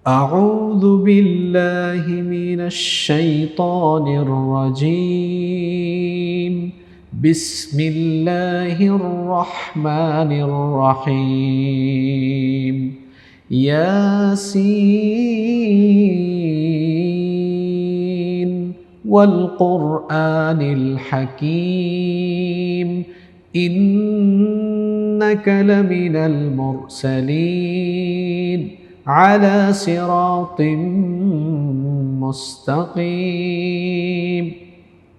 أعوذ بالله من الشيطان الرجيم بسم الله الرحمن الرحيم ياسين والقرآن الحكيم إنك لمن المرسلين على صراط মুস্তাকিম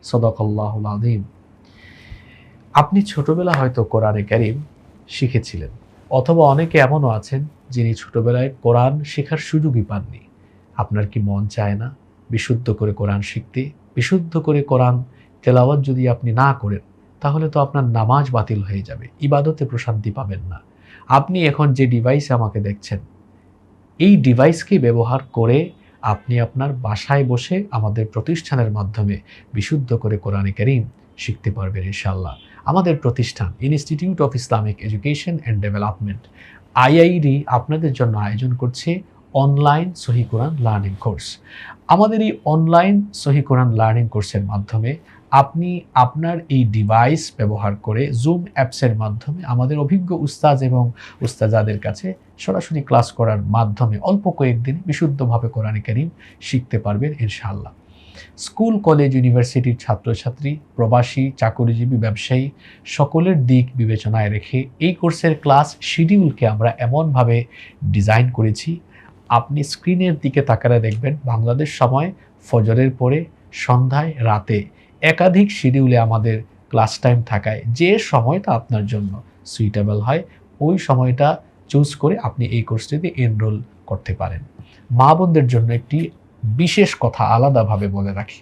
সাদাকাল্লাহুল আযীম। আপনি ছোটবেলা হয়তো কোরআনে কারীম শিখেছিলেন, অথবা অনেকে এমনও আছেন যিনি ছোটবেলায় কোরআন শেখার সুযোগই পাননি। আপনার কি মন চায় না বিশুদ্ধ করে কোরআন শিখতে? বিশুদ্ধ করে কোরআন তেলাওয়াত যদি আপনি না করেন, তাহলে তো আপনার নামাজ বাতিল হয়ে যাবে, ইবাদতে প্রশান্তি পাবেন না। আপনি এখন যে ডিভাইসে আমাকে দেখছেন, এই ডিভাইসকে ব্যবহার করে আপনি আপনার বাসায় বসে আমাদের প্রতিষ্ঠানের মাধ্যমে বিশুদ্ধ করে কোরআনে কারীম শিখতে পারবেন ইনশাআল্লাহ। আমাদের প্রতিষ্ঠান institute of Islamic education and development IIED আপনাদের জন্য আয়োজন করছে অনলাইন সহিহ কোরআন লার্নিং কোর্স। আমাদের এই অনলাইন সহিহ কোরআন লার্নিং কোর্সের মাধ্যমে আপনি আপনার এই ডিভাইস ব্যবহার করে জুম অ্যাপসের মাধ্যমে আমাদের অভিজ্ঞ উস্তাজ এবং উস্তাজাদের কাছে সরাসরি ক্লাস করার মাধ্যমে অল্প কয়েকদিন বিশুদ্ধভাবে কোরআনে কারীম শিখতে পারবেন ইনশাআল্লাহ। স্কুল, কলেজ, ইউনিভার্সিটির ছাত্রছাত্রী, প্রবাসী, চাকরিজীবী, ব্যবসায়ী সকলের দিক বিবেচনায় রেখে এই কোর্সের ক্লাস শিডিউলকে আমরা এমনভাবে ডিজাইন করেছি, আপনি স্ক্রিনের দিকে তাকালে দেখবেন বাংলাদেশ সময় ফজরের পরে, সন্ধ্যায়, রাতে একাধিক শিডিউলে আমাদের ক্লাস টাইম থাকায় যে সময়টা আপনার জন্য সুইটেবল হয় ওই সময়টা চুজ করে আপনি এই কোর্সটিতে এনরোল করতে পারেন। মা বোনদের জন্য একটি বিশেষ কথা আলাদাভাবে বলে রাখি,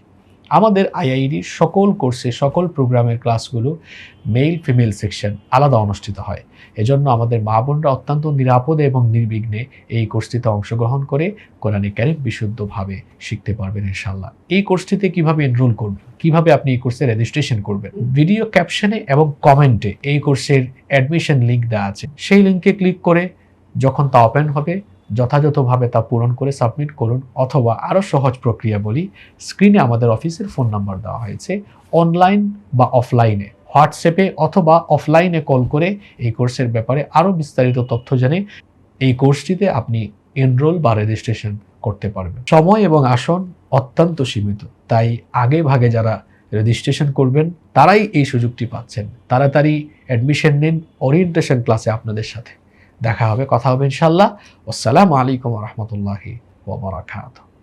আমাদের IIED সকল কোর্সে সকল প্রোগ্রামের ক্লাসগুলো মেল ফিমেল সেকশন আলাদা অনুষ্ঠিত হয়। এজন্য আমাদের মা বোনরা অত্যন্ত নিরাপদে এবং নির্বিঘ্নে এই কোর্সটিতে অংশগ্রহণ করে কোরআনে কারীম বিশুদ্ধভাবে শিখতে পারবেন ইনশাআল্লাহ। এই কোর্সটিতে কিভাবে এনরোল করবেন, কিভাবে আপনি এই কোর্সে রেজিস্ট্রেশন করবেন, ভিডিও ক্যাপশনে এবং কমেন্টে এই কোর্সের অ্যাডমিশন লিঙ্ক দেওয়া আছে। সেই লিঙ্কে ক্লিক করে যখন তা ওপেন হবে যথাযথভাবে তা পূরণ করে সাবমিট করুন, অথবা আরও সহজ প্রক্রিয়া বলি, স্ক্রিনে আমাদের অফিসের ফোন নাম্বার দেওয়া হয়েছে। অনলাইন বা অফলাইনে হোয়াটসঅ্যাপে অথবা অফলাইনে কল করে এই কোর্সের ব্যাপারে আরও বিস্তারিত তথ্য জেনে এই কোর্সটিতে আপনি এনরোল বা রেজিস্ট্রেশন করতে পারবেন। সময় এবং আসন অত্যন্ত সীমিত, তাই আগে ভাগে যারা রেজিস্ট্রেশন করবেন তারাই এই সুযোগটি পাচ্ছেন। তাড়াতাড়ি অ্যাডমিশন নিন ওরিয়েন্টেশন ক্লাসে আপনাদের সাথে দেখা হবে, কথা হবে ইনশাআল্লাহ। আসসালামু আলাইকুম ওয়া রাহমাতুল্লাহি ওয়া বারাকাতুহু।